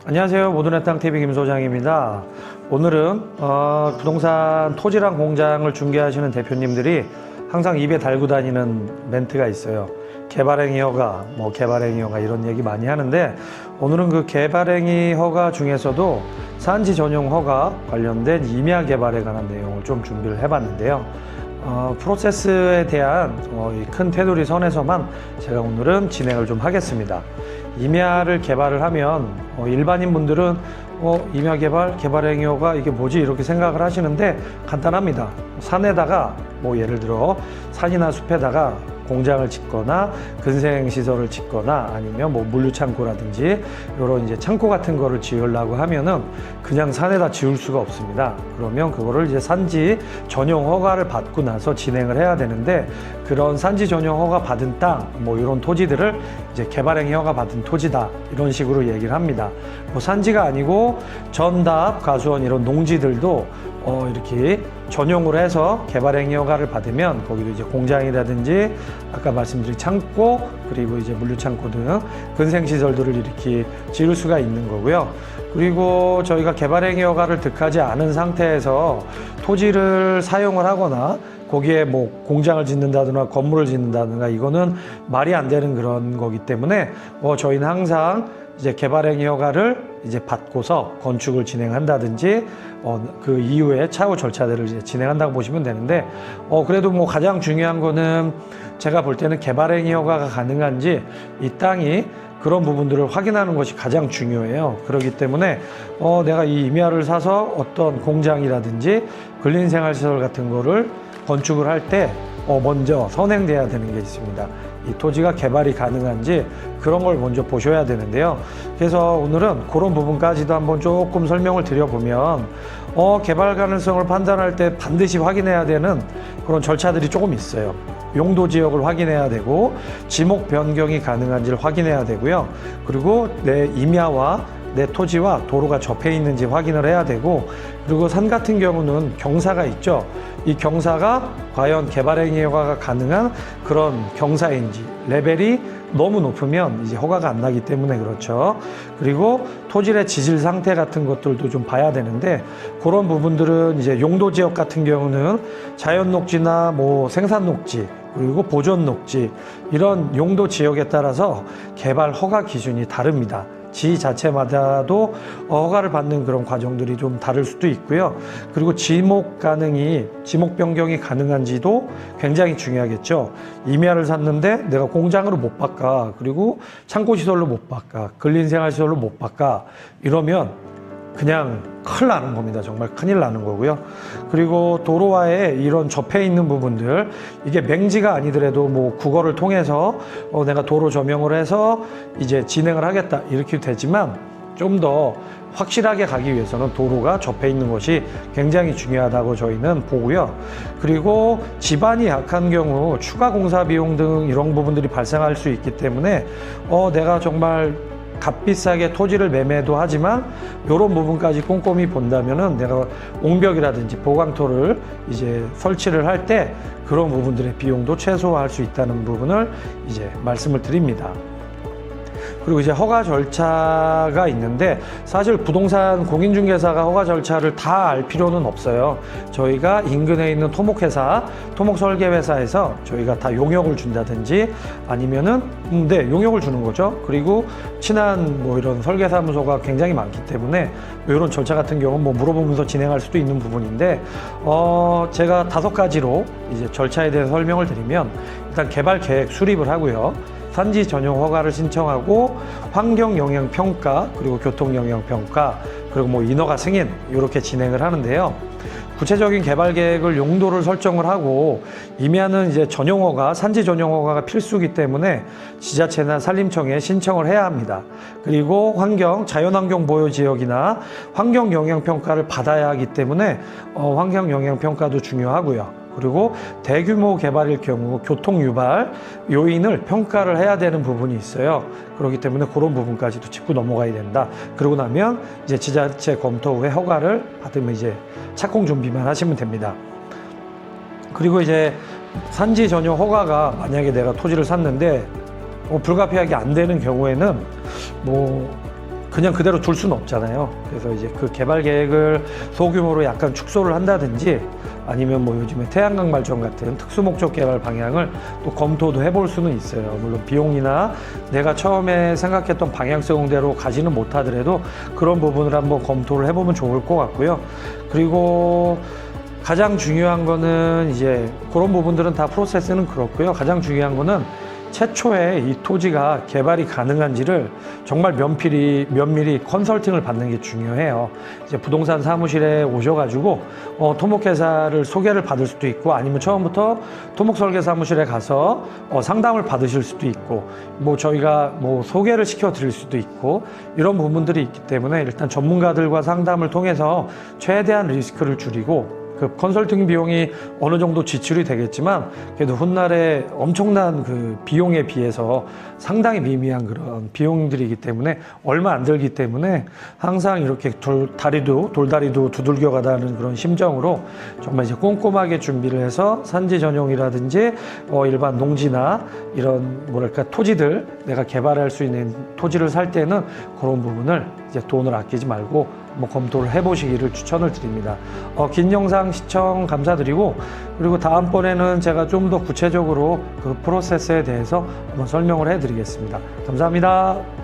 안녕하세요. 모든의 땅TV 김소장입니다. 오늘은 부동산 토지랑 공장을 중개하시는 대표님들이 항상 입에 달고 다니는 멘트가 있어요. 개발행위 허가, 개발행위 허가 이런 얘기 많이 하는데, 오늘은 그 개발행위 허가 중에서도 산지 전용 허가 관련된 임야 개발에 관한 내용을 좀 준비를 해봤는데요. 프로세스에 대한 이 큰 테두리 선에서만 제가 오늘은 진행을 좀 하겠습니다. 임야를 개발을 하면 일반인 분들은 임야 개발, 개발행위 허가 이게 뭐지? 이렇게 생각을 하시는데 간단합니다. 산에다가 예를 들어 산이나 숲에다가 공장을 짓거나 근생시설을 짓거나 아니면 물류창고라든지 이런 이제 창고 같은 거를 지으려고 하면은 그냥 산에다 지을 수가 없습니다. 그러면 그거를 이제 산지 전용 허가를 받고 나서 진행을 해야 되는데, 그런 산지 전용 허가 받은 땅 이런 토지들을 이제 개발행위 허가 받은 토지다 이런 식으로 얘기를 합니다. 산지가 아니고 전답, 가수원 이런 농지들도 이렇게 전용으로 해서 개발행위 허가를 받으면 거기도 이제 공장이라든지 아까 말씀드린 창고, 그리고 이제 물류창고 등 근생시설들을 이렇게 지을 수가 있는 거고요. 그리고 저희가 개발행위 허가를 득하지 않은 상태에서 토지를 사용을 하거나 거기에 공장을 짓는다든가 건물을 짓는다든가 이거는 말이 안 되는 그런 거기 때문에 저희는 항상 이제 개발행위 허가를 이제 받고서 건축을 진행한다든지 그 이후에 차후 절차들을 이제 진행한다고 보시면 되는데, 그래도 가장 중요한 거는 제가 볼 때는 개발행위 허가가 가능한지 이 땅이 그런 부분들을 확인하는 것이 가장 중요해요. 그렇기 때문에 내가 이 임야를 사서 어떤 공장이라든지 근린생활시설 같은 거를 건축을 할 때 먼저 선행돼야 되는 게 있습니다. 이 토지가 개발이 가능한지 그런 걸 먼저 보셔야 되는데요. 그래서 오늘은 그런 부분까지도 한번 조금 설명을 드려보면 개발 가능성을 판단할 때 반드시 확인해야 되는 그런 절차들이 조금 있어요. 용도 지역을 확인해야 되고, 지목 변경이 가능한지를 확인해야 되고요. 그리고 내 임야와 내 토지와 도로가 접해 있는지 확인을 해야 되고, 그리고 산 같은 경우는 경사가 있죠. 이 경사가 과연 개발행위 허가가 가능한 그런 경사인지, 레벨이 너무 높으면 이제 허가가 안 나기 때문에 그렇죠. 그리고 토질의 지질 상태 같은 것들도 좀 봐야 되는데, 그런 부분들은 이제 용도 지역 같은 경우는 자연 녹지나 생산 녹지, 그리고 보존 녹지, 이런 용도 지역에 따라서 개발 허가 기준이 다릅니다. 지 자체마다도 허가를 받는 그런 과정들이 좀 다를 수도 있고요. 그리고 지목 변경이 가능한지도 굉장히 중요하겠죠. 임야를 샀는데 내가 공장으로 못 바꿔, 그리고 창고시설로 못 바꿔, 근린생활시설로 못 바꿔, 이러면 그냥 큰일 나는 겁니다. 정말 큰일 나는 거고요. 그리고 도로와의 이런 접해 있는 부분들, 이게 맹지가 아니더라도 국어를 통해서 내가 도로 조명을 해서 이제 진행을 하겠다 이렇게 되지만, 좀 더 확실하게 가기 위해서는 도로가 접해 있는 것이 굉장히 중요하다고 저희는 보고요. 그리고 지반이 약한 경우 추가 공사 비용 등 이런 부분들이 발생할 수 있기 때문에 내가 정말 값비싸게 토지를 매매도 하지만 이런 부분까지 꼼꼼히 본다면은 내가 옹벽이라든지 보강토를 이제 설치를 할 때 그런 부분들의 비용도 최소화할 수 있다는 부분을 이제 말씀을 드립니다. 그리고 이제 허가 절차가 있는데, 사실 부동산 공인중개사가 허가 절차를 다 알 필요는 없어요. 저희가 인근에 있는 토목회사, 토목설계회사에서 저희가 다 용역을 준다든지 아니면은 용역을 주는 거죠. 그리고 친한 이런 설계사무소가 굉장히 많기 때문에 이런 절차 같은 경우는 물어보면서 진행할 수도 있는 부분인데, 제가 5가지로 이제 절차에 대해서 설명을 드리면, 일단 개발 계획 수립을 하고요. 산지 전용 허가를 신청하고, 환경영향평가, 그리고 교통영향평가, 그리고 인허가 승인 이렇게 진행을 하는데요. 구체적인 개발 계획을 용도를 설정을 하고, 임야는 이제 전용허가, 산지 전용허가가 필수이기 때문에 지자체나 산림청에 신청을 해야 합니다. 그리고 자연환경 보호지역이나 환경영향평가를 받아야 하기 때문에 환경영향평가도 중요하고요. 그리고 대규모 개발일 경우 교통 유발 요인을 평가를 해야 되는 부분이 있어요. 그렇기 때문에 그런 부분까지도 짚고 넘어가야 된다. 그러고 나면 이제 지자체 검토 후에 허가를 받으면 이제 착공 준비만 하시면 됩니다. 그리고 이제 산지 전용 허가가 만약에 내가 토지를 샀는데 불가피하게 안 되는 경우에는 그냥 그대로 둘 수는 없잖아요. 그래서 이제 그 개발 계획을 소규모로 약간 축소를 한다든지 아니면 뭐 요즘에 태양광 발전 같은 특수 목적 개발 방향을 또 검토도 해볼 수는 있어요. 물론 비용이나 내가 처음에 생각했던 방향성대로 가지는 못하더라도 그런 부분을 한번 검토를 해보면 좋을 것 같고요. 그리고 가장 중요한 거는 이제 그런 부분들은 다 프로세스는 그렇고요. 가장 중요한 거는 최초에 이 토지가 개발이 가능한지를 정말 면밀히 컨설팅을 받는 게 중요해요. 이제 부동산 사무실에 오셔가지고 토목회사를 소개를 받을 수도 있고 아니면 처음부터 토목설계사무실에 가서 상담을 받으실 수도 있고 뭐 저희가 뭐 소개를 시켜 드릴 수도 있고 이런 부분들이 있기 때문에 일단 전문가들과 상담을 통해서 최대한 리스크를 줄이고 그 컨설팅 비용이 어느 정도 지출이 되겠지만 그래도 훗날에 엄청난 그 비용에 비해서 상당히 미미한 그런 비용들이기 때문에 얼마 안 들기 때문에 항상 이렇게 돌다리도 두들겨 가다는 그런 심정으로 정말 이제 꼼꼼하게 준비를 해서 산지 전용이라든지 일반 농지나 이런 뭐랄까 토지들 내가 개발할 수 있는 토지를 살 때는 그런 부분을 이제 돈을 아끼지 말고 뭐 검토를 해보시기를 추천을 드립니다. 긴 영상 시청 감사드리고 그리고 다음번에는 제가 좀 더 구체적으로 그 프로세스에 대해서 한번 설명을 해드리겠습니다. 감사합니다.